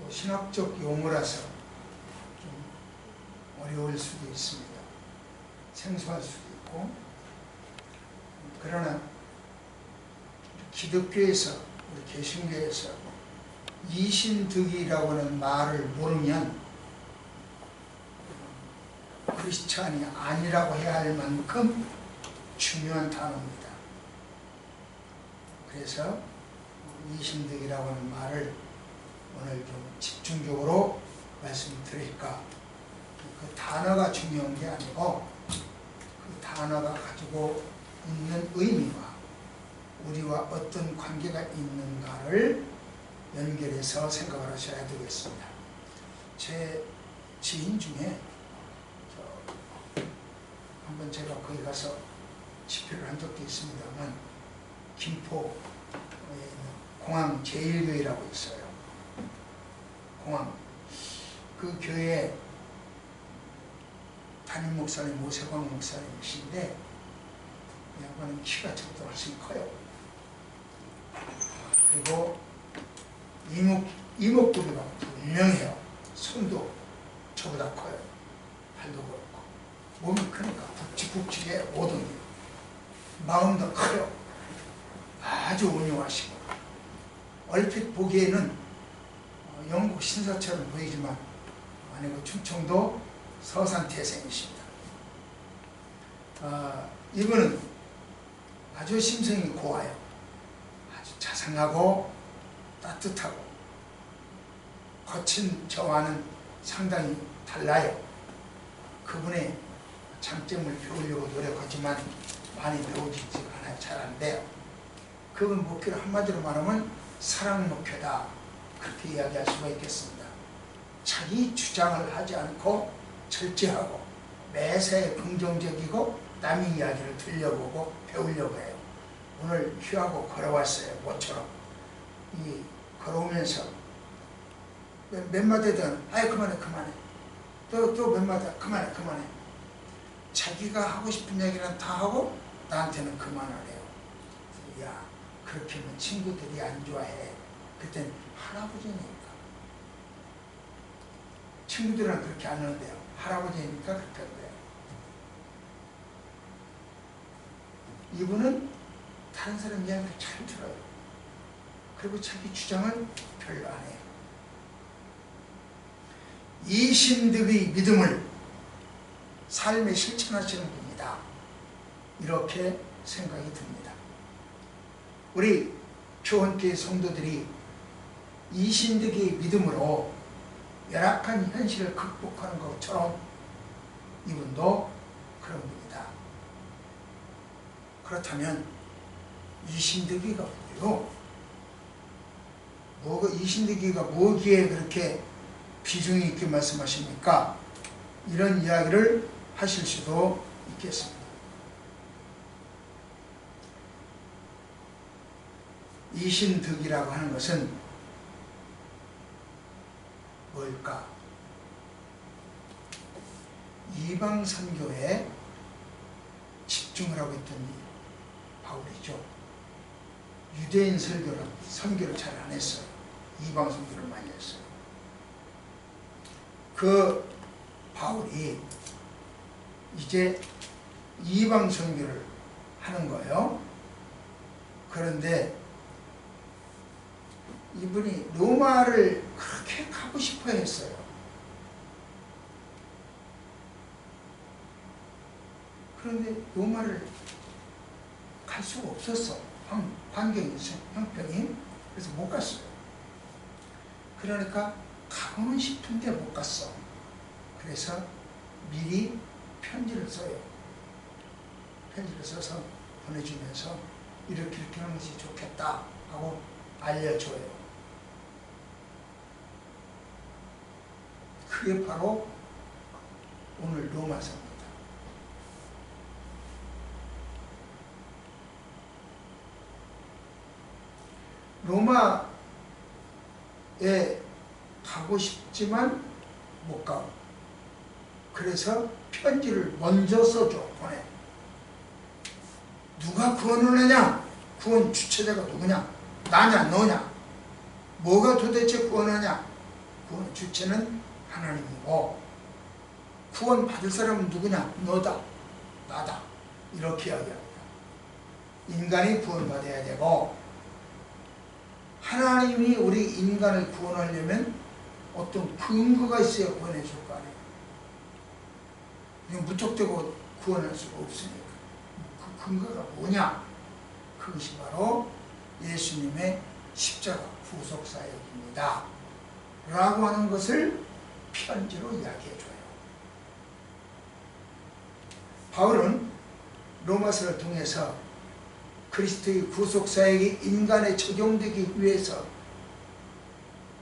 또 신학적 용어라서 좀 어려울 수도 있습니다. 생소할 수도 있고. 그러나 기독교에서, 우리 개신교에서 이신득이라고 하는 말을 모르면 크리스찬이 아니라고 해야 할 만큼 중요한 단어입니다. 그래서 이신득이라고 하는 말을 오늘 좀 집중적으로 말씀드릴까. 그 단어가 중요한 게 아니고 그 단어가 가지고 있는 의미와 우리와 어떤 관계가 있는가를 연결해서 생각을 하셔야 되겠습니다. 제 지인 중에 한번 제가 거기 가서 집회를 한 적도 있습니다만, 김포에 있는 공항 제1교회라고 있어요. 공항. 그 교회 담임 목사님 모세광 목사님이신데, 이 양반은 키가 저보다 훨씬 커요. 그리고 이목구비가 분명해요. 손도 저보다 커요. 팔도 그렇고. 몸이 크니까 굵직굵직해. 모든 마음도 커요. 아주 온유하시고, 얼핏 보기에는 영국 신사처럼 보이지만 아니고 충청도 서산 태생이십니다. 이분은 아주 심성이 고와요. 아주 자상하고 따뜻하고, 거친 저와는 상당히 달라요. 그분의 장점을 배우려고 노력하지만 많이 배우지가 않아요. 잘 안 돼요. 그분 목회를 한마디로 말하면 사랑 목회다, 그렇게 이야기할 수가 있겠습니다. 자기 주장을 하지 않고 절제하고 매사에 긍정적이고 남의 이야기를 들려보고 배우려고 해요. 오늘 휴하고 걸어왔어요. 모처럼 걸어오면서 몇 마디든 아이 그만해 또 몇 마디 그만해. 자기가 하고 싶은 얘기는 다 하고 나한테는 그만을 해요. 야, 그렇게 하면 친구들이 안 좋아해. 그땐 할아버지니까. 친구들은 그렇게 안 하는데요. 할아버지니까 그렇게 한대요. 이분은 다른 사람 이야기를 잘 들어요. 그리고 자기 주장을 별로 안 해요. 이신득의 믿음을 삶에 실천하시는 분이다, 이렇게 생각이 듭니다. 우리 교원교회 성도들이 이신득의 믿음으로 열악한 현실을 극복하는 것처럼 이분도 그런 분이다. 그렇다면 이신득이가 뭐예요? 이신득이가 뭐기에 그렇게 비중이 있게 말씀하십니까? 이런 이야기를 하실 수도 있겠습니다. 이신득이라고 하는 것은 뭘까? 이방 선교에 집중을 하고 있던 바울이죠. 유대인 선교를 잘 안 했어요. 이방 선교를 많이 했어요. 그 바울이 이제 이방 선교를 하는 거예요. 그런데 이분이 로마를 그렇게 가고 싶어 했어요. 그런데 로마를 갈 수가 없었어. 환경이, 형편이. 그래서 못 갔어요. 그러니까 가고는 싶은데 못 갔어. 그래서 미리 편지를 써요. 편지를 써서 보내주면서 이렇게 하는 것이 좋겠다 하고 알려줘요. 그게 바로 오늘 로마서입니다. 로마에 가고 싶지만 못 가고, 그래서 편지를 먼저 써줘, 보내. 누가 구원을 하냐? 구원 주체자가 누구냐? 나냐 너냐? 뭐가 도대체 구원하냐? 구원의 주체는 하나님이고 구원 받을 사람은 누구냐? 너다, 나다. 이렇게 이야기합니다. 인간이 구원받아야 되고 하나님이 우리 인간을 구원하려면 어떤 근거가 있어야 구원해 줄 거 아니에요. 그냥 무턱대고 구원할 수가 없으니까. 그 근거가 뭐냐? 그것이 바로 예수님의 십자가 구속사역입니다. 라고 하는 것을 편지로 이야기해줘요. 바울은 로마서를 통해서 그리스도의 구속사역이 인간에 적용되기 위해서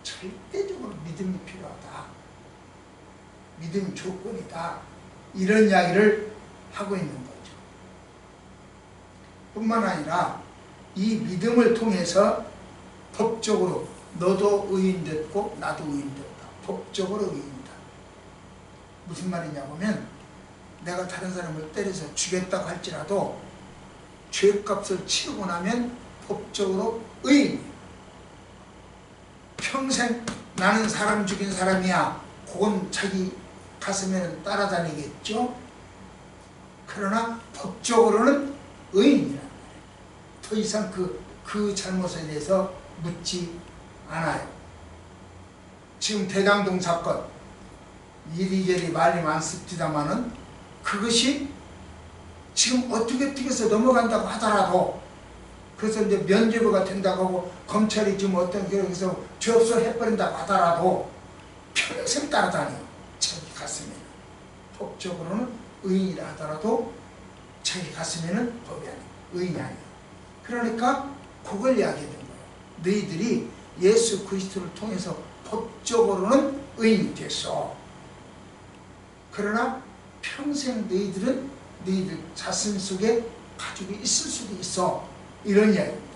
절대적으로 믿음이 필요하다. 믿음이 조건이다. 이런 이야기를 하고 있는 거죠. 뿐만 아니라 이 믿음을 통해서 법적으로 너도 의인됐고 나도 의인됐다. 법적으로 의인이다. 무슨 말이냐면 내가 다른 사람을 때려서 죽였다고 할지라도 죄값을 치르고 나면 법적으로 의인이에요. 평생 나는 사람 죽인 사람이야. 그건 자기 가슴에는 따라다니겠죠. 그러나 법적으로는 의인이란 말이에요. 더 이상 그 잘못에 대해서 묻지 않아요. 지금 대장동 사건 이리저리 말이 많습니다마는 그것이 지금 어떻게 해서 넘어간다고 하더라도 그래서 이제 면죄부가 된다고 하고 검찰이 지금 어떤 기록에서 죄 없어 해버린다고 하더라도 평생 따라다녀요. 자기 가슴에는. 법적으로는 의인이라 하더라도 자기 가슴에는 법이 아니에요. 의인이 아니에요. 그러니까 그걸 이야기하는 거예요. 너희들이 예수 그리스도를 통해서 법적으로는 의인이 됐어. 그러나 평생 너희들 자신 속에 가족이 있을 수도 있어. 이런 이야기입니다.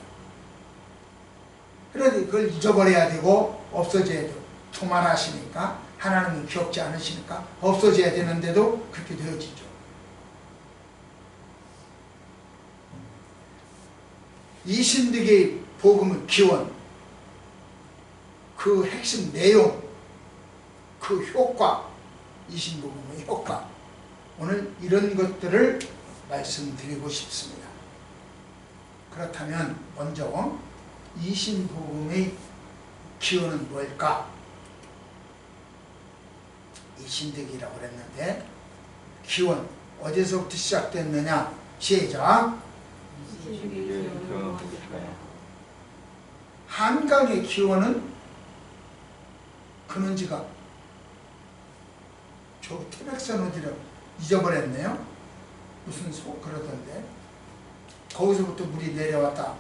그런데 그걸 잊어버려야 되고 없어져야 되고 통말하시니까 하나님은 기억지 않으시니까 없어져야 되는데도 그렇게 되어지죠. 이 신득의 복음의 기원, 그 핵심 내용, 그 효과, 이 신복음의 효과, 오늘 이런 것들을 말씀드리고 싶습니다. 그렇다면 먼저 이 신복음의 기원은 뭘까? 이 신득이라고 그랬는데 기원 어디서부터 시작됐느냐? 시작! 한강의 기원은 근원지가 저 태백산 어디라고 잊어버렸네요. 무슨 소 그러던데 거기서부터 물이 내려왔다.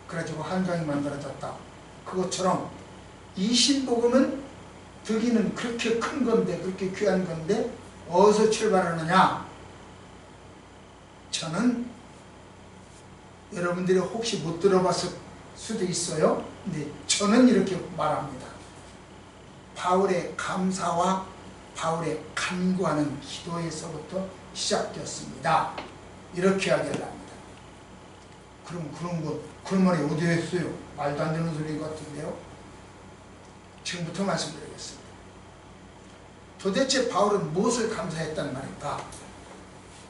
그래가지고 한강이 만들어졌다. 그것처럼 이 신복음은 득이는 그렇게 큰 건데 그렇게 귀한 건데 어디서 출발하느냐? 저는 여러분들이 혹시 못 들어봤을 수도 있어요. 근데 저는 이렇게 말합니다. 바울의 감사와 바울의 간구하는 기도에서부터 시작되었습니다. 이렇게 이야기를 합니다. 그런 말이 어디에 있어요? 말도 안 되는 소리 같은데요. 지금부터 말씀드리겠습니다. 도대체 바울은 무엇을 감사했단 말인가?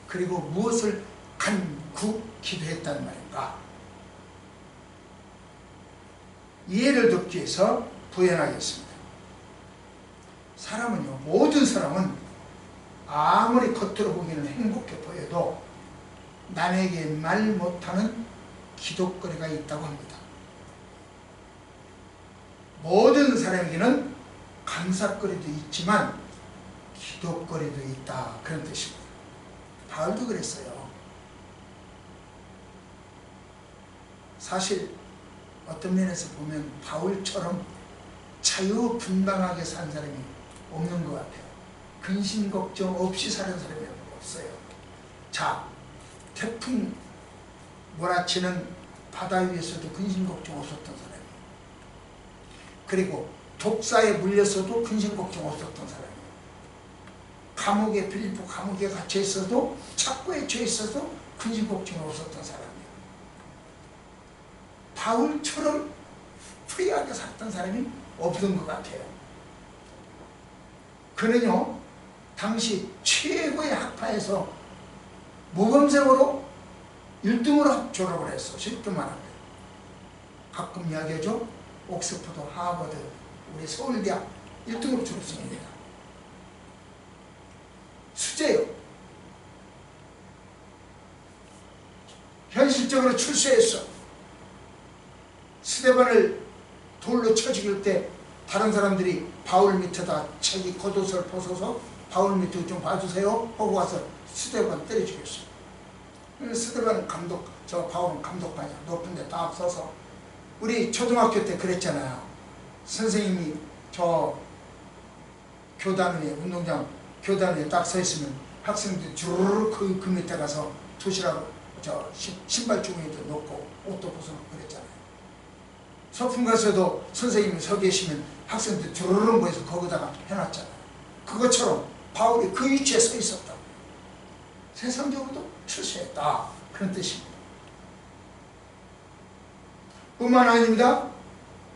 그리고 무엇을 간구 기도했단 말인가? 이해를 돕기 위해서 부연하겠습니다. 사람은요, 모든 사람은 아무리 겉으로 보기에는 행복해 보여도 남에게 말 못하는 기독거리가 있다고 합니다. 모든 사람에게는 감사거리도 있지만 기독거리도 있다. 그런 뜻입니다. 바울도 그랬어요. 사실 어떤 면에서 보면 바울처럼 자유분방하게 산 사람이 없는 것 같아요. 근심 걱정 없이 사는 사람이 없어요. 자, 태풍 몰아치는 바다 위에서도 근심 걱정 없었던 사람이에요. 그리고 독사에 물려서도 근심 걱정 없었던 사람이에요. 감옥에 빌립보 감옥에 갇혀 있어도 착고에 처해 있어도 근심 걱정 없었던 사람이에요. 바울처럼 프리하게 살았던 사람이 없는 것 같아요. 그는요 당시 최고의 학파에서 모범생으로 1등으로 졸업을 했어. 쉽게 말하면 가끔 이야기하죠. 옥스퍼드, 하버드, 우리 서울대학 1등으로 졸업생입니다. 수재요. 현실적으로 출세했어. 스데반을 돌로 쳐 죽일 때 다른 사람들이 바울 밑에다 자기 겉옷을 벗어서 바울 밑에 좀 봐주세요 하고 와서 스데반 때려 죽였어. 스데반은 감독, 저 바울은 감독관이야. 높은 데 딱 서서. 우리 초등학교 때 그랬잖아요. 선생님이 저 교단 위에, 운동장 교단 위에 딱 서 있으면 학생들이 주르륵 그 밑에 가서 도시락 저 신발 주머니도 넣고 옷도 벗어놓고 그랬잖아요. 소풍 가서도 선생님이 서 계시면 학생들 주르륵 모여서 거기다가 해놨잖아요. 그것처럼 바울이 그 위치에 서 있었다고. 세상적으로도 출세했다. 그런 뜻입니다. 뿐만 아닙니다.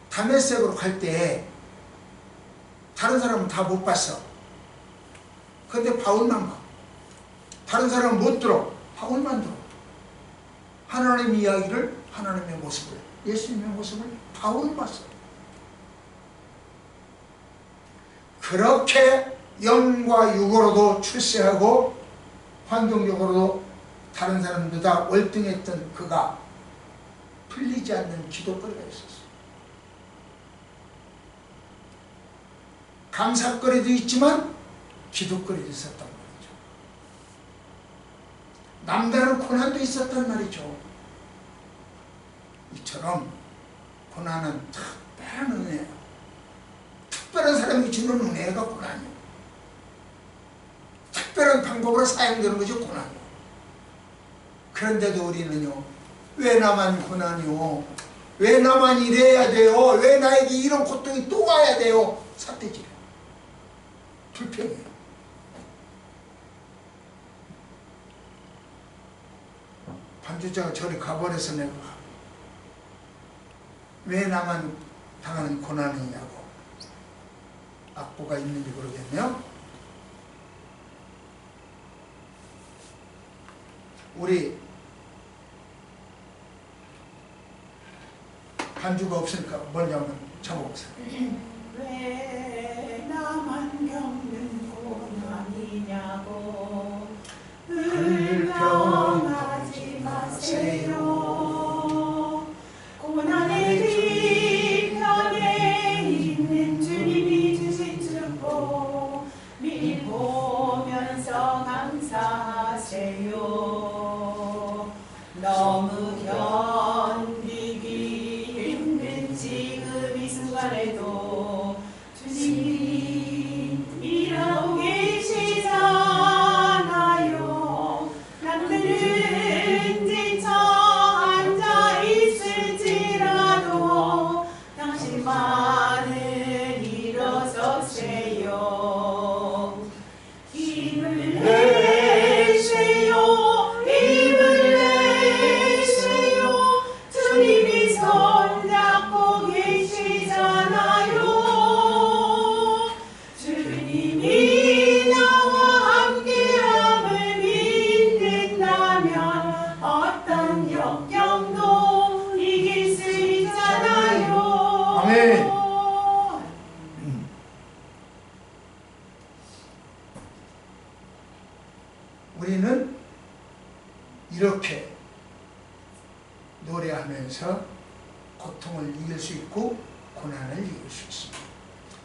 다메섹으로 갈 때 다른 사람은 다 못 봤어. 그런데 바울만 봐. 다른 사람은 못 들어. 바울만 들어. 하나님의 이야기를, 하나님의 모습을, 예수님의 모습을 바울이 봤어. 그렇게 영과 육으로도 출세하고 환경적으로도 다른 사람들보다 월등했던 그가 풀리지 않는 기도거리가 있었어. 감사거리도 있지만 기도거리도 있었단 말이죠. 남다른 고난도 있었단 말이죠. 이처럼 고난은 특별한 은혜예요. 특별한 사람이 주는 은혜가 고난이에요. 특별한 방법으로 사용되는 것이 고난이에요. 그런데도 우리는요, 왜 나만 고난이요? 왜 나만 이래야 돼요? 왜 나에게 이런 고통이 또 와야 돼요? 삿대질이에요. 불평이에요. 반주자가 저리 가버려서 내가 왜 나만 당하는 고난이냐고 악보가 있는지 모르겠네요. 우리 반주가 없으니까 먼저 한번 적어보세요. 왜 나만 겪는 고난이냐고 불평하지 마세요. 고난의 뒤편에 있는 주님이 주신 축복 미리 보면서 감사하세요. 너무 견디기 힘든 지금 이 순간에도 주님이 일하고 계시잖아요. 남들은 지쳐 앉아 있을지라도 당신만은 일어서세요. 힘을 내세요. 힘을 내세요. 주님이 손잡고 계시잖아요. 주님이 나와 함께함을 믿는다면 어떤 역경도 이길 수 있잖아요. 아멘. 우리는 이렇게 노래하면서 고통을 이길 수 있고 고난을 이길 수 있습니다.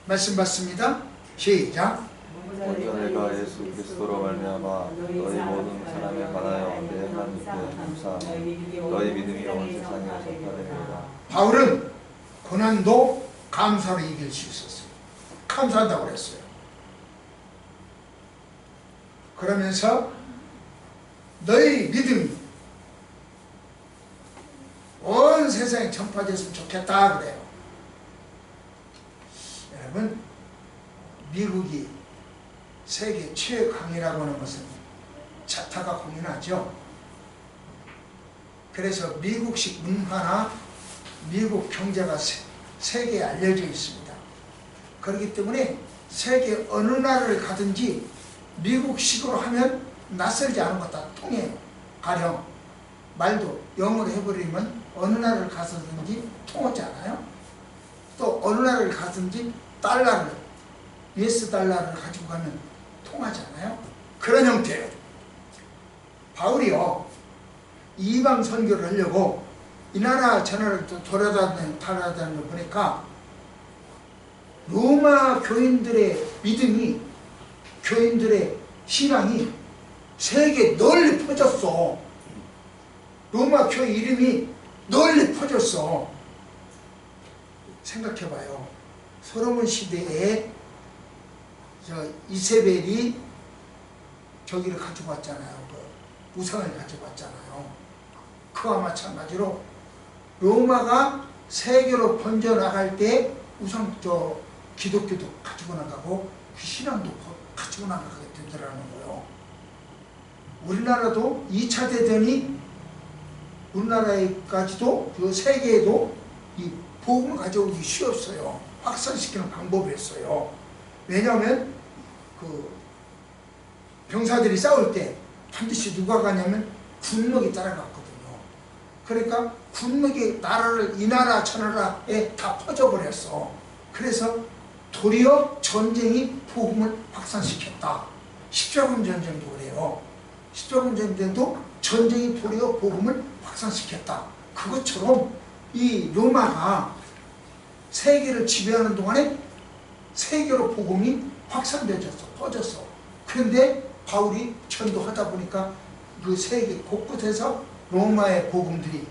말씀 받습니다. 시작. 먼저 내가 예수 그리스도로 말미암아 너희 모든 사람에 관하여 내 하나님께 감사하니 너희 믿음이 온 세상에서 퍼집니다. 바울은 고난도 감사로 이길 수 있었어요. 감사한다고 그랬어요. 그러면서 너희 믿음이 온 세상에 전파됐으면 좋겠다 그래요. 여러분, 미국이 세계 최강이라고 하는 것은 자타가 공인하죠. 그래서 미국식 문화나 미국 경제가 세계에 알려져 있습니다. 그렇기 때문에 세계 어느 나라를 가든지 미국식으로 하면 낯설지 않은 것 다 통해요. 가령 말도 영어로 해버리면 어느 나라를 가서든지 통하지 않아요? 또 어느 나라를 가든지 달러를, US 달러를 가지고 가면 통하지 않아요? 그런 형태예요. 바울이요, 이방 선교를 하려고 이 나라 저 나라를 돌아다니는 걸 보니까 로마 교인들의 믿음이, 교인들의 신앙이 세계 널리 퍼졌어. 로마 교회 이름이 널리 퍼졌어. 생각해봐요. 솔로몬 시대에 이세벨이 저기를 가지고 왔잖아요. 그 우상을 가지고 왔잖아요. 그와 마찬가지로 로마가 세계로 번져나갈 때 우상 기독교도 가지고 나가고 그 신앙도 가지고 나가게 되더라는 거예요. 우리나라도 2차 대전이 우리나라에까지도 그 세계에도 이 복음을 가져오기 쉬웠어요. 확산시키는 방법이었어요. 왜냐하면 그 병사들이 싸울 때 반드시 누가 가냐면 군목이 따라갔거든요. 그러니까 군목이 나라를 이 나라 저 나라에 다 퍼져버렸어. 그래서 도리어 전쟁이 복음을 확산시켰다. 십자군 전쟁도 그래요. 십자군 전쟁도 전쟁이 도리어 복음을 확산시켰다. 그것처럼 이 로마가 세계를 지배하는 동안에 세계로 복음이 확산되었어, 퍼졌어. 그런데 바울이 전도하다 보니까 그 세계 곳곳에서 로마의 복음들이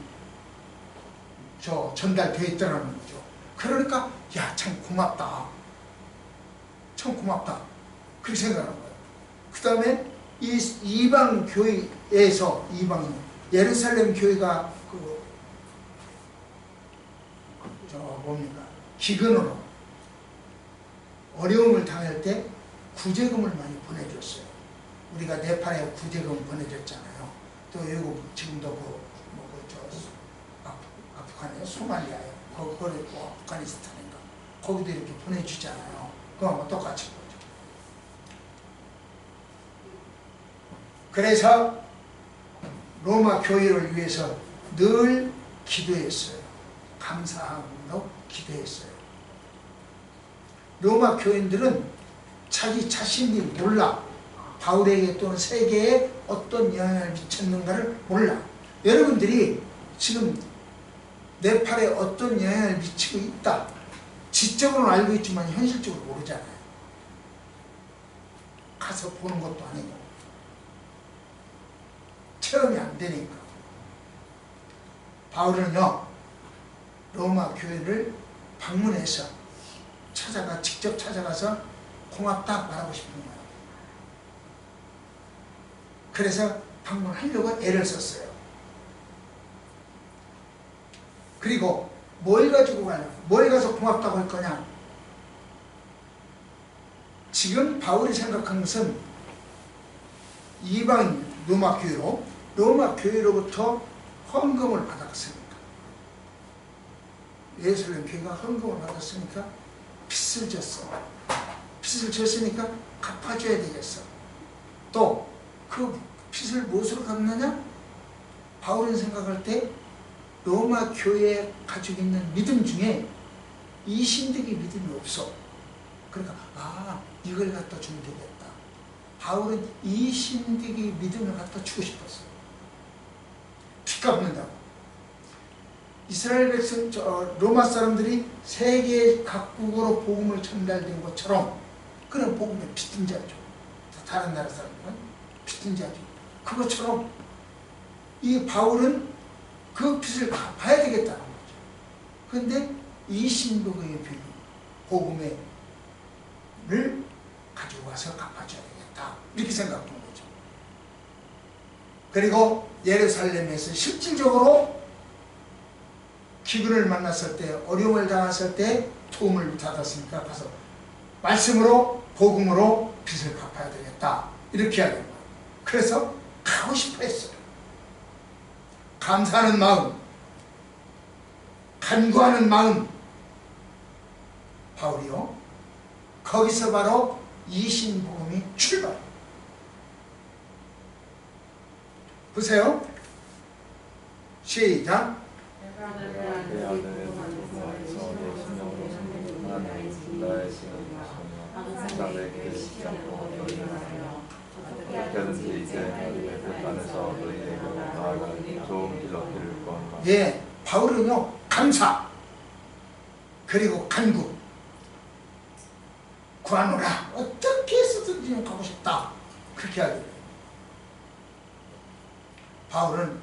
전달되어 있다는 거죠. 그러니까 야, 참 고맙다. 참 고맙다. 그렇게 생각하는 거예요. 그 다음에 이 이방 교회에서 예루살렘 교회가 기근으로 어려움을 당할 때 구제금을 많이 보내줬어요. 우리가 네팔에 구제금 보내줬잖아요. 또 외국 지금도 아프간에 소말리아에 거기 있고 아프가니스탄인가 거기도 이렇게 보내주잖아요. 그거하고 똑같은 거죠. 그래서 로마 교회를 위해서 늘 기도했어요. 감사함으로 기도했어요. 로마 교인들은 자기 자신이 몰라. 바울에게 또는 세계에 어떤 영향을 미쳤는가를 몰라. 여러분들이 지금 네팔에 어떤 영향을 미치고 있다. 지적으로는 알고 있지만 현실적으로 모르잖아요. 가서 보는 것도 아니고 체험이 안 되니까. 바울은요, 로마 교회를 방문해서 직접 찾아가서 고맙다 말하고 싶은 거예요. 그래서 방문하려고 애를 썼어요. 그리고 뭘 가지고 가냐? 뭘 가서 고맙다고 할 거냐? 지금 바울이 생각한 것은 이방 로마 교회로부터 헌금을 받았으니까, 예루살렘 교회가 헌금을 받았으니까 빚을 졌어. 빚을 졌으니까 갚아줘야 되겠어. 또 그 빚을 무엇으로 갚느냐? 바울은 생각할 때 로마 교회에 가지고 있는 믿음 중에 이신득의 믿음이 없어. 그러니까 이걸 갖다 주면 되겠다. 바울은 이신득의 믿음을 갖다 주고 싶었어. 빚 갚는다고. 이스라엘 백성, 로마 사람들이 세계 각국으로 복음을 전달된 것처럼 그런 복음의 빚진 자죠. 다른 나라 사람들은 빚진 자죠. 그것처럼 이 바울은 그 빚을 갚아야 되겠다는 거죠. 그런데 이 신복의 복음을 가지고 와서 갚아줘야 되겠다. 이렇게 생각한 거죠. 그리고 예루살렘에서 실질적으로 기근을 만났을 때, 어려움을 당했을 때 도움을 받았으니까 가서 말씀으로, 복음으로 빚을 갚아야 되겠다. 이렇게 해야 됩니다. 그래서 가고 싶어 했어요. 감사하는 마음, 간구하는 마음. 바울이요, 거기서 바로 이신복음이 출발. 보세요. 시작. 내 아들의 부모에서 내 심령으로 섬기는 하나님 나의 신을 지키며 내게 시지 않고 너희를 하며 어떻게든지 이제 너희의 뜻 안에서 너희에게로 나아가는 좋은 길 얻기를 구하노라. 예, 바울은요 감사 그리고 간구 구하노라. 어떻게 해서든지 가고 싶다 그렇게 하기를. 바울은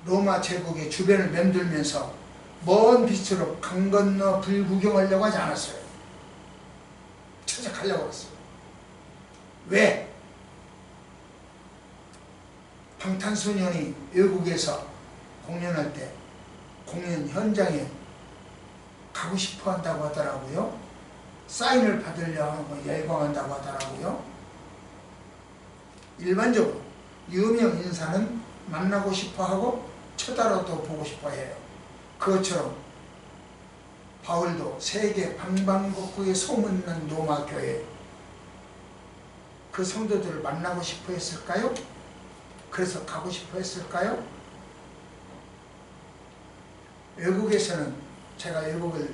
로마 제국의 주변을 맴돌면서 먼 빛으로 강 건너 불구경하려고 하지 않았어요. 찾아가려고 했어요. 왜? 방탄소년이 외국에서 공연할 때 공연 현장에 가고 싶어 한다고 하더라고요. 사인을 받으려 하고 열광한다고 하더라고요. 일반적으로 유명 인사는 만나고 싶어 하고 쳐다라도 보고 싶어 해요. 그것처럼 바울도 세계 방방곡곡에 소문난 로마 교회 그 성도들을 만나고 싶어 했을까요? 그래서 가고 싶어 했을까요? 외국에서는 제가 외국을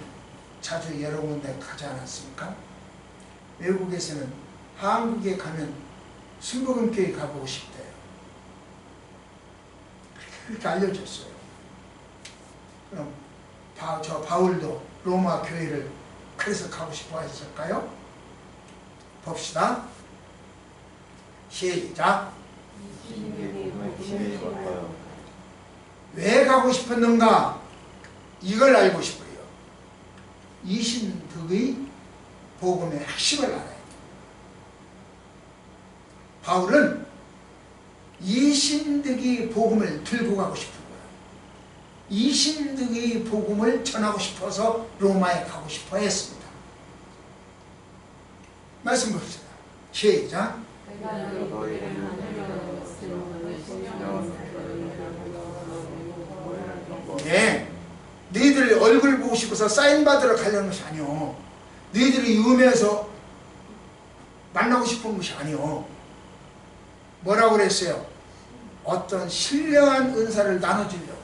자주 여러 군데 가지 않았습니까? 외국에서는 한국에 가면 순복음교회 가보고 싶대요. 그렇게 알려줬어요. 그럼 저 바울도 로마 교회를 그래서 가고 싶어 했을까요? 봅시다. 시작. 왜 가고 싶었는가? 이걸 알고 싶어요. 이신득의 복음의 핵심을 알아야 돼요. 바울은 이신득의 복음을 들고 가고 싶은 거예요. 이신득의 복음을 전하고 싶어서 로마에 가고 싶어 했습니다. 말씀 봅시다. 시작. 네, 너희들 얼굴 보고 싶어서 사인 받으러 가려는 것이 아니오. 너희들이 유명해서 만나고 싶은 것이 아니오. 뭐라고 그랬어요? 어떤 신령한 은사를 나눠주려고.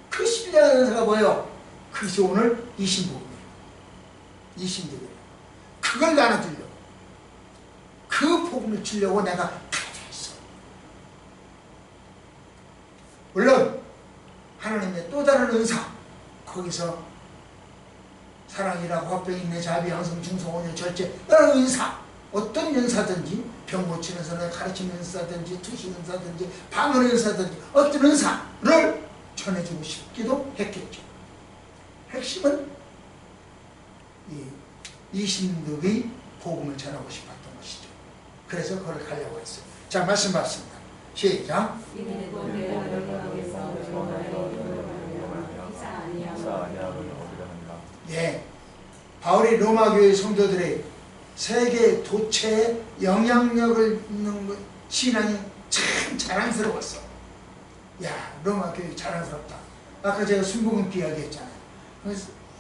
그 신령한 은사가 뭐예요? 그것이 오늘 이신복음이에요. 이신복음이에요. 그걸 나눠주려고. 그 복음을 주려고 내가 가져왔어. 물론 하나님의 또 다른 은사, 거기서 사랑이라고 화평, 인내, 자비, 양성, 충성, 온유, 절제, 여러 은사, 어떤 은사든지 병 고치는 은사든 가르치는 은사든지 투신 은사든지 방언 은사든지 어떤 은사를 전해주고 싶기도 했겠죠. 핵심은 이신득의 복음을 전하고 싶었던 것이죠. 그래서 그걸 가려고 했어요. 자, 말씀 받습니다. 시작. 예, 바울이 로마 교회 성도들의 세계 도체에 영향력을 있는 신앙이 참 자랑스러웠어. 야, 로마 교회 자랑스럽다. 아까 제가 순복음교 이야기했잖아요.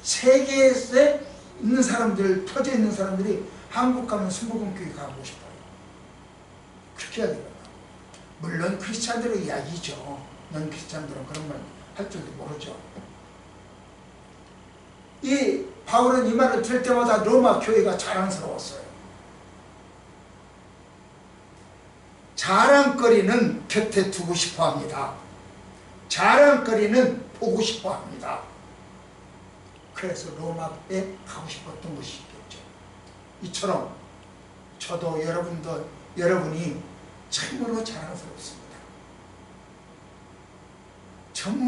세계에 있는 사람들, 퍼져 있는 사람들이 한국 가면 순복음교회 가고 싶어요. 그렇게 해야 되거든요. 물론 크리스찬들의 이야기죠. 넌 크리스찬들은 그런 말 할 줄도 모르죠. 이 바울은 이 말을 들을 때마다 로마 교회가 자랑스러웠어요. 자랑거리는 곁에 두고 싶어 합니다. 자랑거리는 보고 싶어 합니다. 그래서 로마에 가고 싶었던 것이 있겠죠. 이처럼 저도 여러분이 참으로 자랑스럽습니다.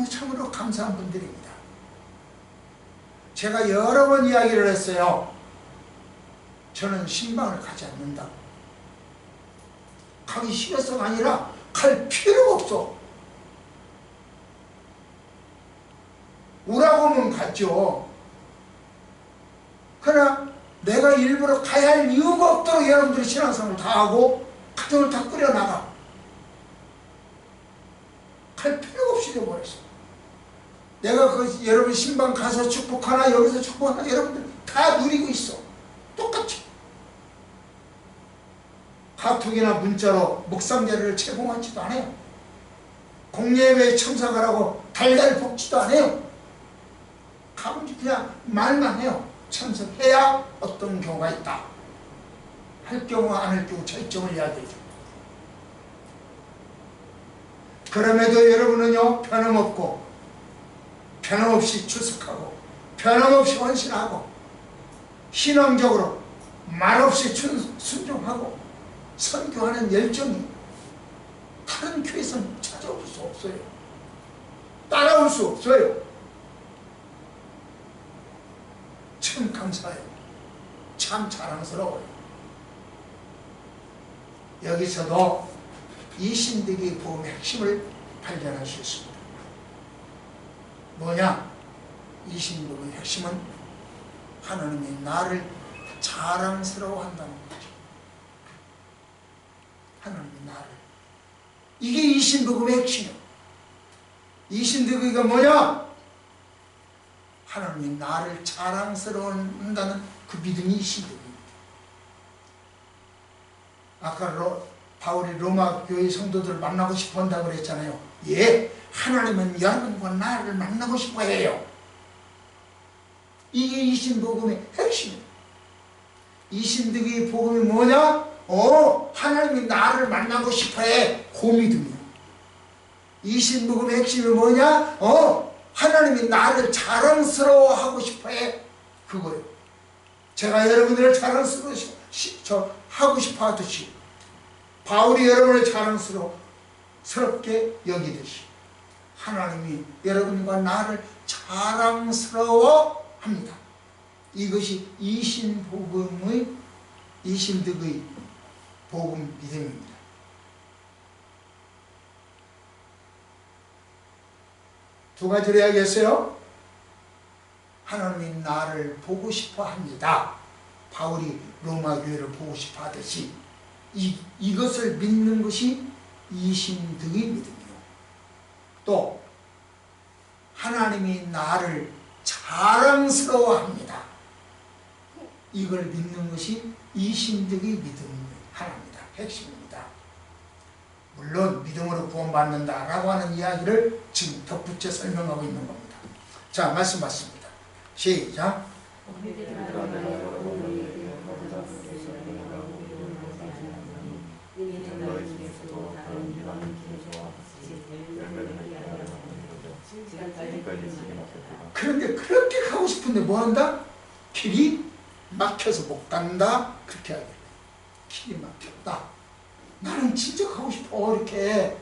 참으로 감사한 분들입니다. 제가 여러 번 이야기를 했어요. 저는 신방을 가지 않는다. 가기 싫어서가 아니라 갈 필요가 없어. 오라고 하면 갔죠. 그러나 내가 일부러 가야 할 이유가 없도록 여러분들이 신앙생활을 다 하고 가정을 다 꾸려나가. 갈 필요가 없이 되어버렸어. 내가 여러분 신방 가서 축복하나 여기서 축복하나 여러분들 다 누리고 있어. 똑같이. 카톡이나 문자로 묵상 자료를 제공하지도 않아요. 공예회에 참석하라고 달달 볶지도 않아요. 가끔씩 그냥 말만 해요. 참석해야 어떤 경우가 있다. 할 경우 안 할 경우 차이점을 이야기해줘. 그럼에도 여러분은요, 변함없이 출석하고 변함없이 헌신하고 신앙적으로 말없이 순종하고 선교하는 열정이 다른 교회에서는 찾아올 수 없어요. 따라올 수 없어요. 참 감사해요. 참 자랑스러워요. 여기서도 이 신득의 복음의 핵심을 발견할 수 있습니다. 뭐냐? 이 신득의 핵심은 하나님이 나를 자랑스러워한다는 거죠. 하나님이 나를. 이게 이 신득의 핵심이에요. 이 신득의가 뭐냐? 하나님이 나를 자랑스러워한다는 그 믿음이 이 신득입니다. 아까 바울이 로마 교회 성도들을 만나고 싶어 한다고 그랬잖아요. 예, 하나님은 여러분과 나를 만나고 싶어 해요. 이게 이 신복음의 핵심이에요. 이 신득의 복음이 뭐냐? 하나님이 나를 만나고 싶어 해. 그 믿음이에요. 이 신복음의 핵심이 뭐냐? 하나님이 나를 자랑스러워하고 싶어 해. 그거예요. 제가 여러분들을 하고 싶어 하듯이 바울이 여러분을 자랑스럽게 여기듯이 하나님이 여러분과 나를 자랑스러워합니다. 이것이 이신득의 복음 믿음입니다. 두 가지를 이야기했어요. 하나님이 나를 보고 싶어 합니다. 바울이 로마 교회를 보고 싶어 하듯이 이것을 믿는 것이 이신득의 믿음이요. 또 하나님이 나를 자랑스러워합니다. 이걸 믿는 것이 이신득의 믿음이 하나입니다. 핵심입니다. 물론 믿음으로 구원받는다라고 하는 이야기를 지금 덧붙여 설명하고 있는 겁니다. 자, 말씀 받습니다. 시작. 그런데 그렇게 가고 싶은데 뭐 한다? 길이 막혀서 못 간다. 그렇게 하게. 길이 막혔다. 나는 진짜 가고 싶어 이렇게.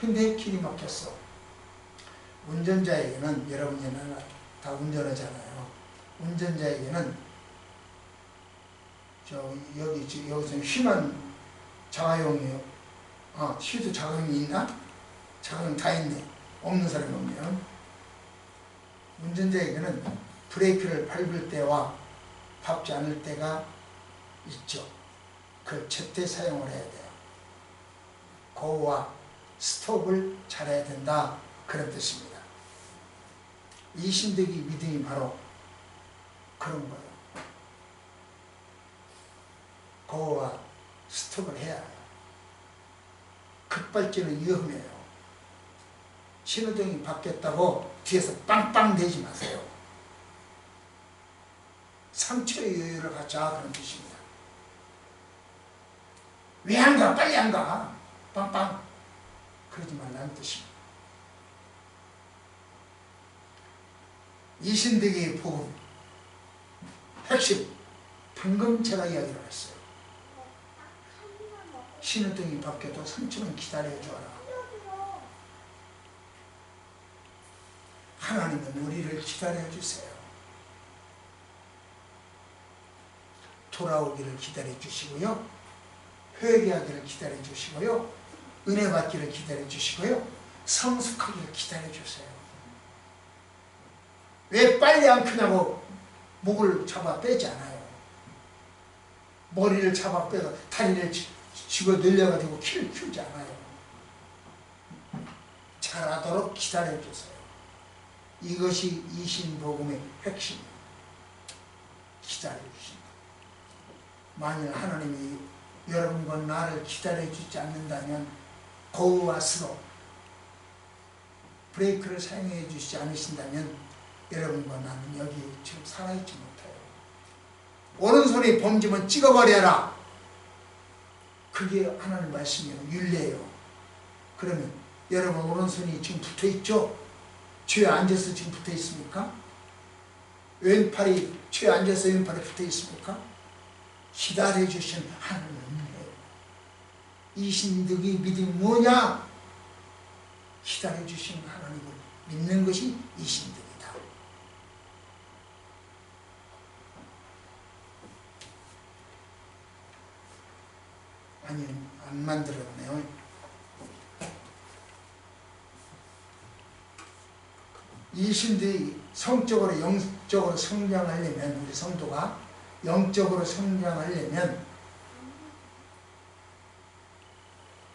근데 길이 막혔어. 운전자에게는, 여러분들은 다 운전하잖아요. 운전자에게는 여기서 휘만 자가용이에요. 휘도 자가용이 있나? 자가용 다 있네. 없는 사람이 없네요. 운전자에게는 브레이크를 밟을 때와 밟지 않을 때가 있죠. 그걸 제때 사용을 해야 돼요. 고와 스톱을 잘해야 된다. 그런 뜻입니다. 이 신득의 믿음이 바로 그런 거예요. 고와 스톱을 해야 해요. 급발진은 위험해요. 신호등이 바뀌었다고 뒤에서 빵빵 대지 마세요. 3초의 여유를 갖자 그런 뜻입니다. 왜 안 가? 빨리 안 가. 빵빵. 그러지 말라는 뜻입니다. 이신득의 복음 핵심, 방금 제가 이야기를 했어요. 신호등이 바뀌어도 3초는 기다려줘라. 하나님은 우리를 기다려주세요. 돌아오기를 기다려주시고요. 회개하기를 기다려주시고요. 은혜 받기를 기다려주시고요. 성숙하기를 기다려주세요. 왜 빨리 안 크냐고 목을 잡아 빼지 않아요. 머리를 잡아 빼서 다리를 집어 늘려가지고 키를 키우지 않아요. 잘하도록 기다려주세요. 이것이 이신복음의 핵심입니다. 기다려주신다. 만일 하나님이 여러분과 나를 기다려주지 않는다면 고우와 스로 브레이크를 사용해 주시지 않으신다면 여러분과 나는 여기 지금 살아있지 못해요. 오른손이 범죄면 찍어버려라. 그게 하나님 말씀이에요. 율례예요. 그러면 여러분 오른손이 지금 붙어있죠? 죄에 앉아서 지금 붙어있습니까? 왼팔이 죄에 앉아서 왼팔에 붙어있습니까? 기다려주신 하나님의 은혜예요. 이신득의 믿음이 뭐냐? 기다려주신 하나님을 믿는 것이 이신득이다. 아니, 안 만들었네요. 이신득이 성적으로 영적으로 성장하려면, 우리 성도가 영적으로 성장하려면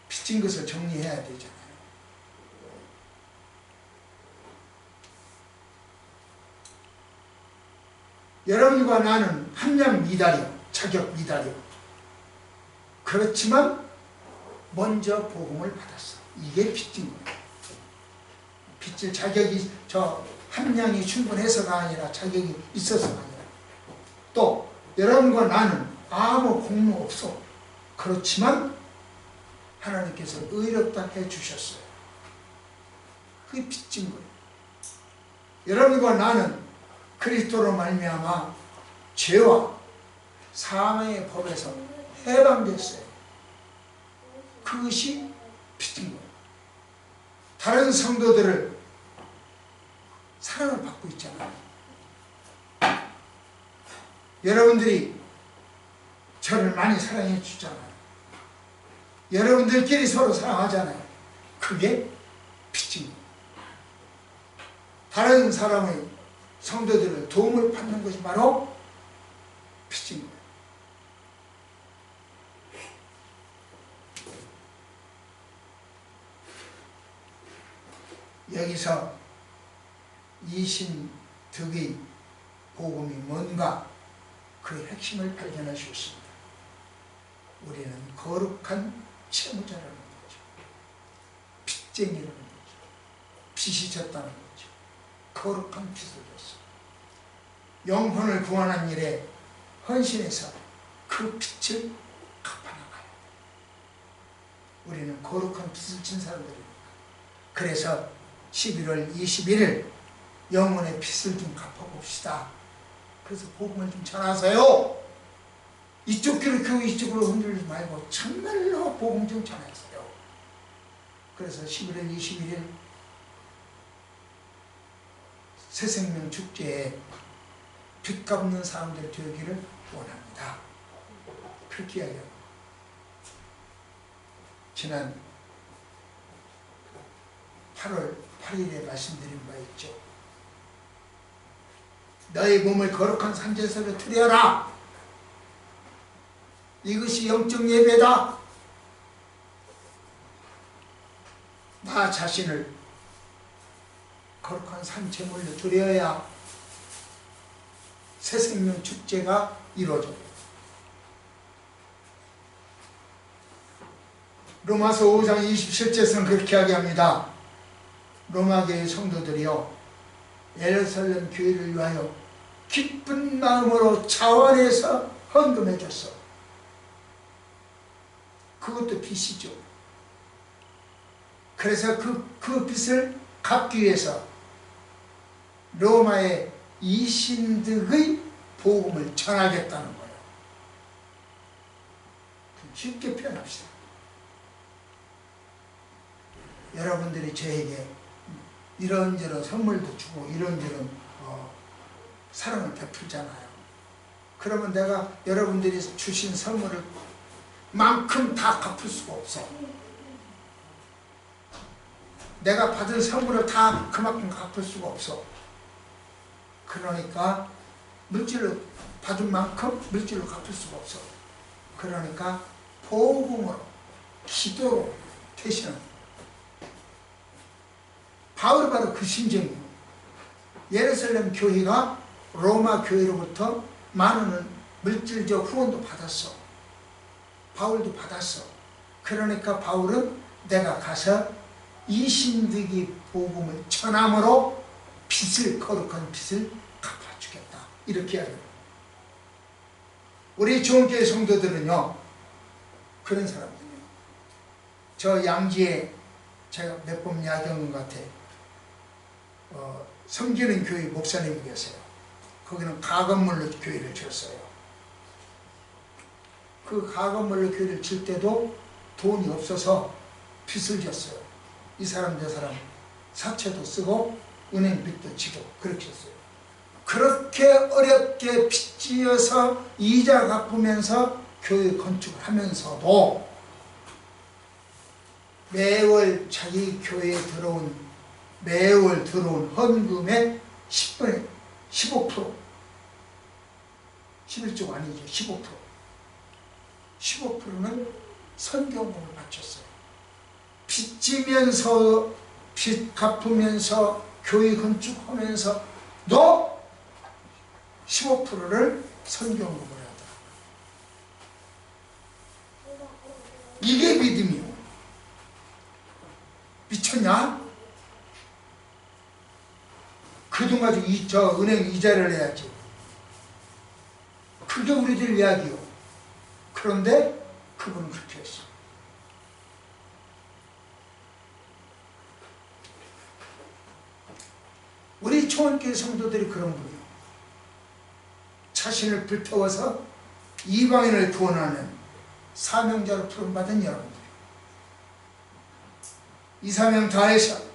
빚진 것을 정리해야 되잖아요. 여러분과 나는 함량 미달이요, 자격 미달이요. 그렇지만 먼저 복음을 받았어. 이게 빚진 거예요. 빚질 자격이, 저 함량이 충분해서가 아니라 자격이 있어서가 아니라, 또 여러분과 나는 아무 공무 없어. 그렇지만 하나님께서 의롭다 해주셨어요. 그게 빚진 거예요. 여러분과 나는 그리스도로 말미암아 죄와 사망의 법에서 해방됐어요. 그것이 빚진 거예요. 다른 성도들을 사랑을 받고 있잖아요. 여러분들이 저를 많이 사랑해 주잖아요. 여러분들끼리 서로 사랑하잖아요. 그게 빚진 거예요. 다른 사람의 성도들을 도움을 받는 것이 바로 빚진 거예요. 여기서 이신득의 복음이 뭔가 그 핵심을 발견할 수 있습니다. 우리는 거룩한 채무자라는 거죠. 빚쟁이라는 거죠. 빚이 졌다는 거죠. 거룩한 빚을 졌어. 영혼을 구원한 일에 헌신해서 그 빚을 갚아나가요. 우리는 거룩한 빚을 진 사람들입니다. 그래서 11월 21일 영혼의 빚을 좀 갚아봅시다. 그래서 복음을 좀 전하세요. 이쪽 귀를 켜고 이쪽으로 흔들지 말고 정말로 복음 좀 전하세요. 그래서 11월 21일 새생명 축제에 빚 갚는 사람들 되기를 원합니다. 그렇게 이야기하고, 지난 8월 8일에 말씀드린 바 있죠. 너의 몸을 거룩한 산제사로 드려라. 이것이 영적 예배다. 나 자신을 거룩한 산제물로 드려야 새생명 축제가 이루어져요. 로마서 5장 27절에서는 그렇게 이야기합니다. 로마교회 성도들이요, 예루살렘 교회를 위하여 기쁜 마음으로 자원해서 헌금해 줬어. 그것도 빚이죠. 그래서 그 빚을 갚기 위해서 로마의 이신득의 복음을 전하겠다는 거예요. 쉽게 표현합시다. 여러분들이 저에게 이런저런 선물도 주고 이런저런 사랑을 베풀잖아요. 그러면 내가 여러분들이 주신 선물을 만큼 다 갚을 수가 없어. 내가 받은 선물을 다 그만큼 갚을 수가 없어. 그러니까 물질로 받은 만큼 물질로 갚을 수가 없어. 그러니까 복음으로, 기도로 대신합니다. 바울이 바로 그 심정이에요. 예루살렘 교회가 로마 교회로부터 많은 물질적 후원도 받았어. 바울도 받았어. 그러니까 바울은 내가 가서 이신득이 복음을 전함으로 빚을, 거룩한 빚을 갚아주겠다. 이렇게 하는 거예요. 우리 주원교회 성도들은요, 그런 사람들이에요. 저 양지에 제가 몇 번 이야기한 것 같아. 섬기는 교회 목사님이 계세요. 거기는 가건물로 교회를 지었어요. 그 가건물로 교회를 질 때도 돈이 없어서 빚을 졌어요. 이 사람 저 사람 사채도 쓰고 은행 빚도 지고 그렇게 했어요. 그렇게 어렵게 빚 지어서 이자 갚으면서 교회 건축을 하면서도 매월 자기 교회에 매월 들어온 헌금의 10분의 15%, 11조가 아니죠. 15%는 선교금을 바쳤어요. 빚 지면서, 빚 갚으면서, 교회 건축하면서 너 15%를 선교금을 하더라. 이게 믿음이요. 미쳤냐? 그 돈 가지고 저 은행 이자를 내야지. 그게 우리들 이야기요. 그런데 그분은 그렇게 했어. 우리 초원교회 성도들이 그런 분이요. 자신을 불태워서 이방인을 구원하는 사명자로 부름받은 여러분들. 이 사명 다해서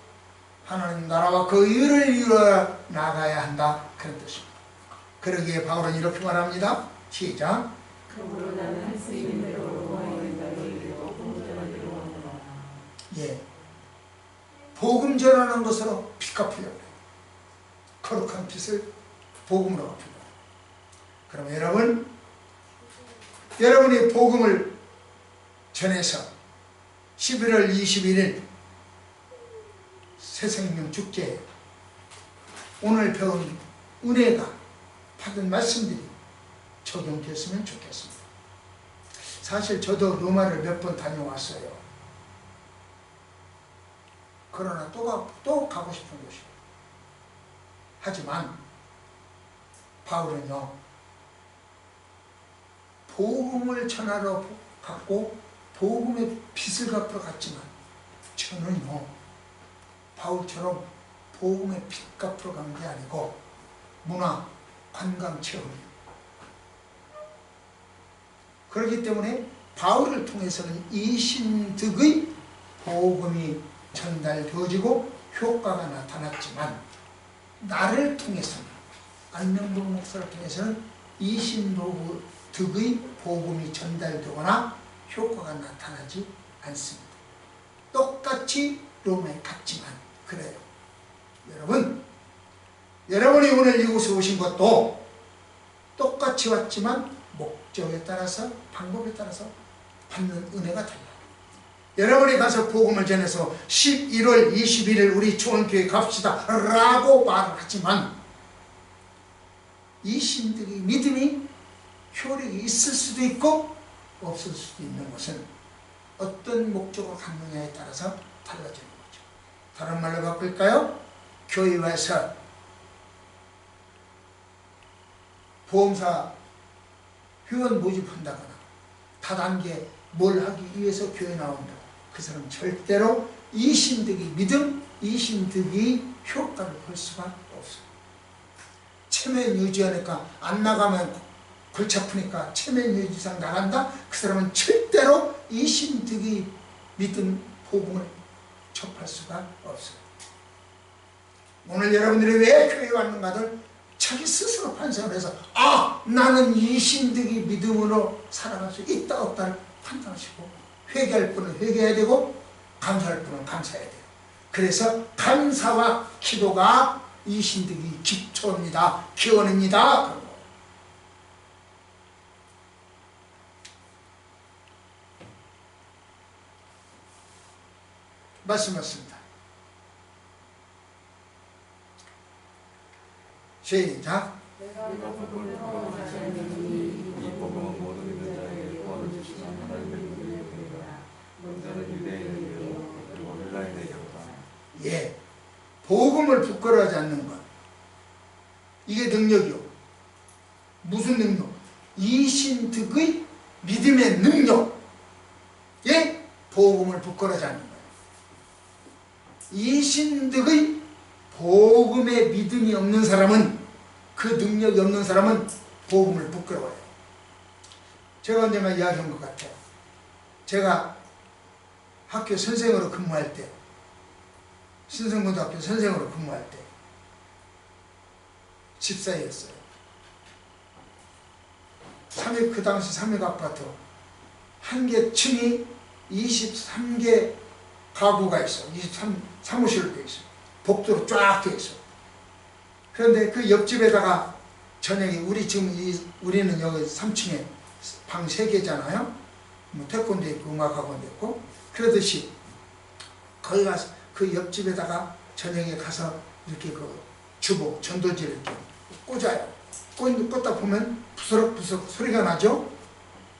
하나님 나라와 그 의를 이루어 나가야 한다. 그런 뜻입니다. 그러기에 바울은 이렇게 말합니다. 시작. 그러므로 나는 할 수 있는 대로 로마에 나를 이루고 복음 전하기를 원하노라. 예, 복음 전하는 것으로 빚 갚으려고 해요. 거룩한 빚을 복음으로 갚으려고 해요. 그럼 여러분이 복음을 전해서 11월 21일 새생명 축제 오늘 배운 은혜가 받은 말씀들이 적용됐으면 좋겠습니다. 사실 저도 로마를 몇 번 다녀왔어요. 그러나 또 가고 싶은 곳이에요. 하지만 바울은요, 복음을 전하러 갔고 복음의 빚을 갚으러 갔지만 저는요, 바울처럼 복음의 빚 갚으러 간 게 아니고 문화, 관광, 체험이에요. 그렇기 때문에 바울을 통해서는 이신득의 복음이 전달되어지고 효과가 나타났지만 나를 통해서는, 안명복 목사를 통해서는 이신득의 복음이 전달되거나 효과가 나타나지 않습니다. 똑같이 로마에 갔지만 그래요. 여러분이 오늘 이곳에 오신 것도 똑같이 왔지만 목적에 따라서, 방법에 따라서 받는 은혜가 달라요. 여러분이 가서 복음을 전해서 11월 21일 우리 초원교회 갑시다 라고 말을 하지만 이 신들이 믿음이 효력이 있을 수도 있고 없을 수도 있는 것은 어떤 목적으로 갔느냐에 따라서 달라지는 거죠. 다른 말로 바꿀까요? 교회 와서 보험사 회원 모집한다거나 다단계 뭘 하기 위해서 교회 나온다. 그 사람 절대로 이신득이 믿음, 이신득이 효과를 볼 수가 없어요. 체면 유지하니까 안 나가면 골치 아프니까 체면 유지상 나간다? 그 사람은 절대로 이신득이 믿음, 복음을 접할 수가 없어요. 오늘 여러분들이 왜 교회에 왔는가를 자기 스스로 판단을 해서 나는 이신득이 믿음으로 살아갈 수 있다 없다를 판단하시고 회개할 분은 회개해야 되고 감사할 분은 감사해야 돼요. 그래서 감사와 기도가 이신득이 기초입니다. 기원입니다. 말씀하십니다. 시작. 내가 복음을 통하는 자에게 이 복음은 모든 믿는 자에게 구원을 주시는 하나님의 예, 복음을 부끄러워하지 않는 것. 이게 능력이요. 무슨 능력? 이신득의 믿음의 능력. 예, 복음을 부끄러워하지 않는 거예요. 이신득의 복음의 믿음이 없는 사람은, 그 능력이 없는 사람은 복음을 부끄러워해요. 제가 언젠가 이야기한 것 같아요. 제가 학교 선생으로 근무할 때, 신성고등학교 선생으로 근무할 때 집사였어요. 그 당시 삼익 아파트 한 개 층이 23개 가구가 있어. 23 사무실로 되어 있어. 복도로 쫙 되어 있어. 그런데 그 옆집에다가 저녁에 우리는 여기 3층에 방 3개잖아요. 뭐 태권도 있고 음악학원도 있고. 그러듯이 거기 가서 그 옆집에다가 저녁에 가서 이렇게 그 주보 전도지를 이렇게 꽂아요. 꽂다 보면 부스럭부스럭 소리가 나죠.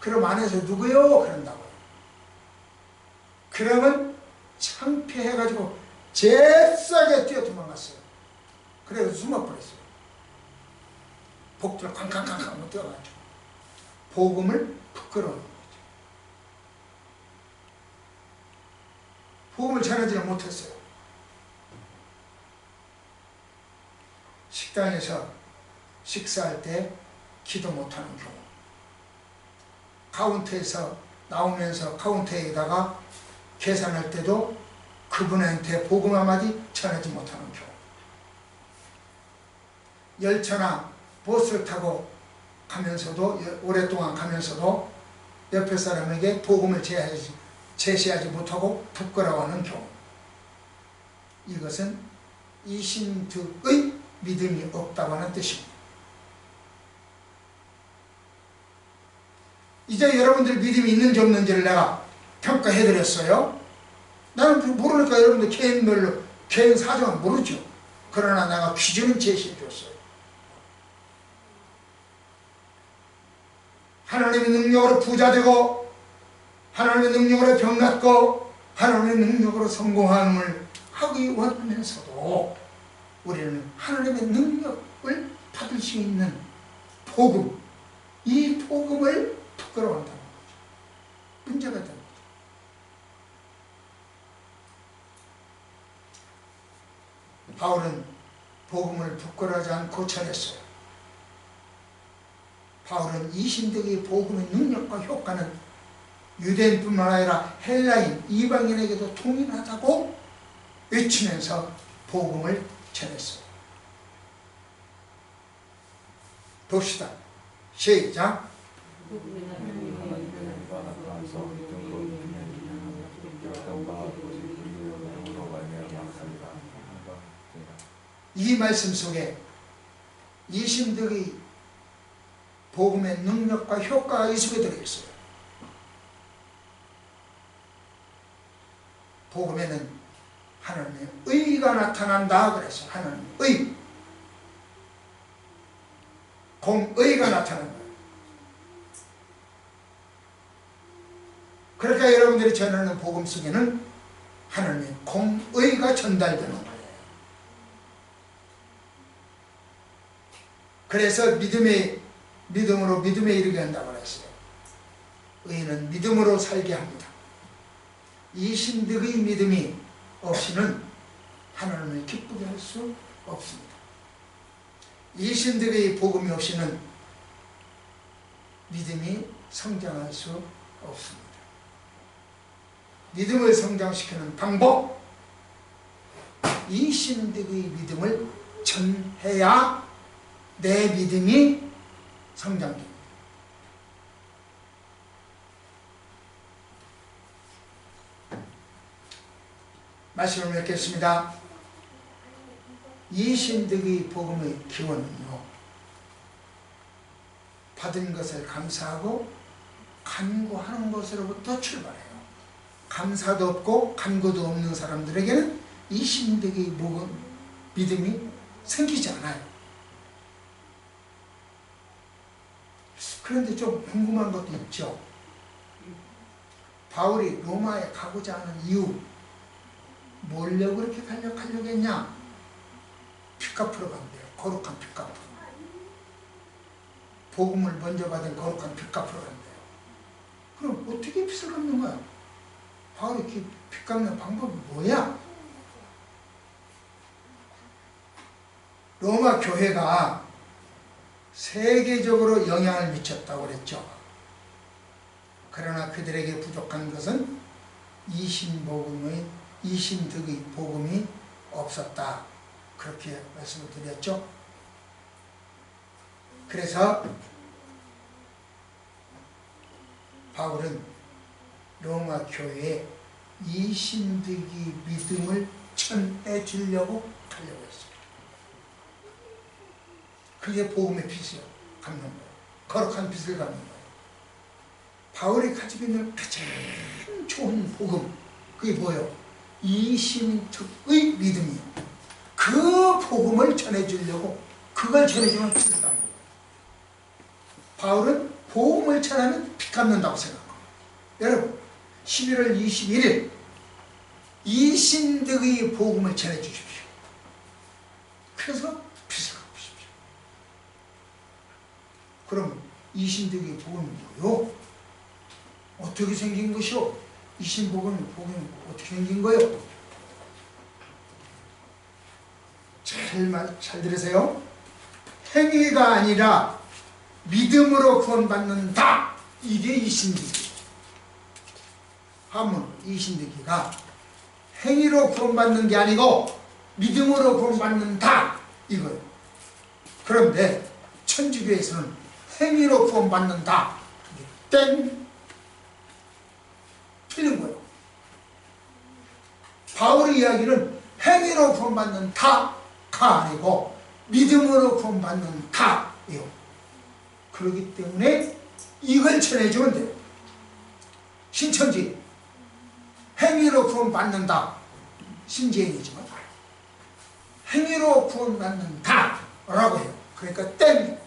그럼 안에서 누구요? 그런다고요. 그러면 창피해가지고 잽싸게 뛰어 도망갔어요. 그래서 숨어버렸어요. 복도를 쾅쾅쾅쾅 뛰어가지고. 복음을 부끄러워하는 거죠. 복음을 전하지는 못했어요. 식당에서 식사할 때 기도 못하는 경우, 카운터에서 나오면서 카운터에다가 계산할 때도 그분한테 복음 한마디 전하지 못하는 경우, 열차나 버스를 타고 가면서도, 오랫동안 가면서도 옆에 사람에게 복음을 제시하지 못하고 부끄러워하는 경우, 이것은 이신득의 믿음이 없다고 하는 뜻입니다. 이제 여러분들 믿음이 있는지 없는지를 내가 평가해드렸어요. 나는 모르니까 여러분들 개인별로, 개인 사정은 모르죠. 그러나 내가 기준을 제시해줬어요. 하나님의 능력으로 부자되고, 하나님의 능력으로 병났고, 하나님의 능력으로 성공함을 하기 원하면서도 우리는 하나님의 능력을 받을 수 있는 복음, 이 복음을 부끄러워한다는 거죠. 문제가 되는 거죠. 바울은 복음을 부끄러워하지 않고 전했어요. 바울은 이신득의 복음의 능력과 효과는 유대인뿐만 아니라 헬라인, 이방인에게도 동일하다고 외치면서 복음을 전했어요. 봅시다. 시작. 이 말씀 속에 이신득의 복음의 능력과 효과가 이 속에 들어있어요. 복음에는 하나님의 의가 나타난다 그래서 하나님의 의, 공의가 나타난 거예요. 그러니까 여러분들이 전하는 복음 속에는 하나님의 공의가 전달되는 거예요. 그래서 믿음으로 믿음에 이르게 한다고 했어요. 의인은 믿음으로 살게 합니다. 이신득의 믿음이 없이는 하나님을 기쁘게 할 수 없습니다. 이신득의 복음이 없이는 믿음이 성장할 수 없습니다. 믿음을 성장시키는 방법, 이신득의 믿음을 전해야 내 믿음이 성장됩니다. 말씀을 맺겠습니다. 이신득의 복음의 기원은요, 받은 것을 감사하고 간구하는 것으로부터 출발해요. 감사도 없고 간구도 없는 사람들에게는 이신득의 믿음이 생기지 않아요. 그런데 좀 궁금한 것도 있죠. 바울이 로마에 가고자 하는 이유, 뭘로 그렇게 달력하려겠냐? 피 갚으러 간대요. 거룩한 피 갚으러. 복음을 먼저 받은 거룩한 피 갚으러 간대요. 그럼 어떻게 빚을 갚는 거야? 바울이 피 갚는 방법이 뭐야? 로마 교회가 세계적으로 영향을 미쳤다고 그랬죠. 그러나 그들에게 부족한 것은 이신득의 복음이 없었다. 그렇게 말씀을 드렸죠. 그래서 바울은 로마 교회에 이신득의 믿음을 전해 주려고 하려고 했어요. 그게 복음의 빚을 갚는 거예요. 거룩한 빚을 갚는 거예요. 바울이 가지고 있는 가장 좋은 복음, 그게 뭐예요? 이신득의 믿음이에요. 그 복음을 전해주려고, 그걸 전해주면 빚을 갚는 거예요. 바울은 복음을 전하면 빚 갚는다고 생각합니다. 여러분, 11월 21일 이신득의 복음을 전해주십시오. 그래서 빚을 갚으십시오. 그럼 이신득의 복음이 뭐요? 어떻게 생긴 것이요? 이신복음이 어떻게 생긴 거예요? 잘 들으세요. 행위가 아니라 믿음으로 구원받는다. 이게 이신득이. 하면 이신득이가 행위로 구원받는 게 아니고 믿음으로 구원받는다. 이거예요. 그런데 천주교에서는 행위로 구원받는다. 땡! 틀린 거예요. 바울의 이야기는 행위로 구원받는다가 아니고 믿음으로 구원받는다예요. 그렇기 때문에 이걸 전해주면 돼요. 신천지 행위로 구원받는다. 신지행이지만 행위로 구원받는다라고 해요. 그러니까 땡!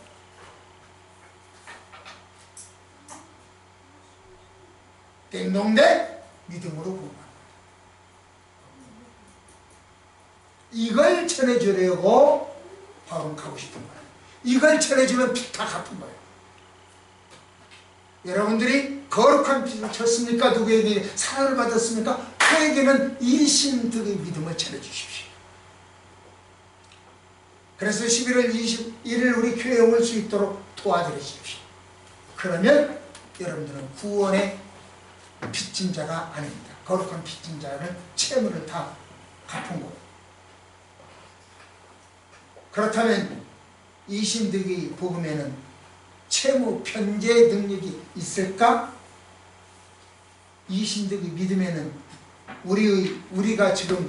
땡동대 믿음으로 구원받는다. 이걸 전해주려고 바울은 가고 싶은 거예요. 이걸 전해주면 빚 다 갚은 거예요. 여러분들이 거룩한 빚을 졌습니까? 누구에게 사랑을 받았습니까? 그에게는 이신득의 믿음을 전해주십시오. 그래서 11월 21일 우리 교회에 올 수 있도록 도와드리십시오. 그러면 여러분들은 구원의 빚진 자가 아닙니다. 거룩한 빚진 자는 채무를 다 갚은 거예요. 그렇다면 이신득의 복음에는 채무 편제 능력이 있을까? 이신득의 믿음에는 우리가 지금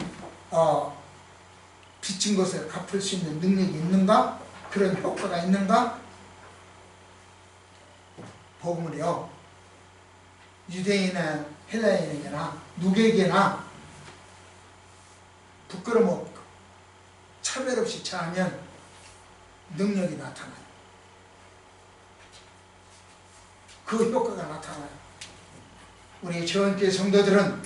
빚진 것을 갚을 수 있는 능력이 있는가? 그런 효과가 있는가? 복음을요, 유대인이나 헬라인에게나 누구에게나 부끄럼 없고 차별 없이 차하면 능력이 나타나요. 그 효과가 나타나요. 우리 저원교회 성도들은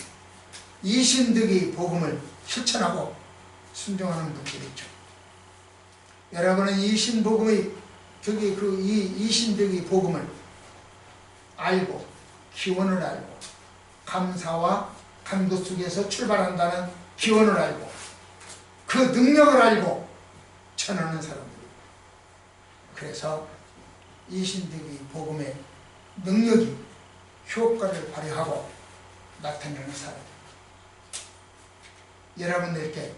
이신득의 복음을 실천하고 순종하는 분들이 있죠. 여러분은 이신득의 복음을 알고 기원을 알고 감사와 간구 속에서 출발한다는 기원을 알고 그 능력을 알고 전하는 사람들. 그래서 이신득의 복음의 능력이 효과를 발휘하고 나타나는 사람. 여러분들께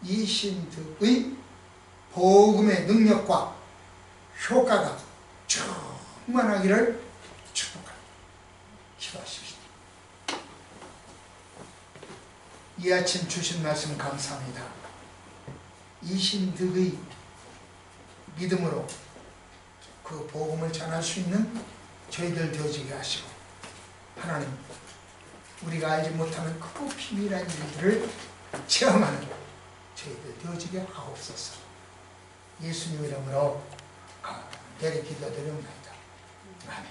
이신득의 복음의 능력과 효과가 충만하기를 축복합니다. 기도하십시오. 이 아침 주신 말씀 감사합니다. 이신득의 믿음으로 그 복음을 전할 수 있는 저희들 되어지게 하시고, 하나님, 우리가 알지 못하는 그 비밀한 일들을 체험하는 저희들 되어지게 하옵소서. 예수님 이름으로 간절히 기도드립니다. 아멘.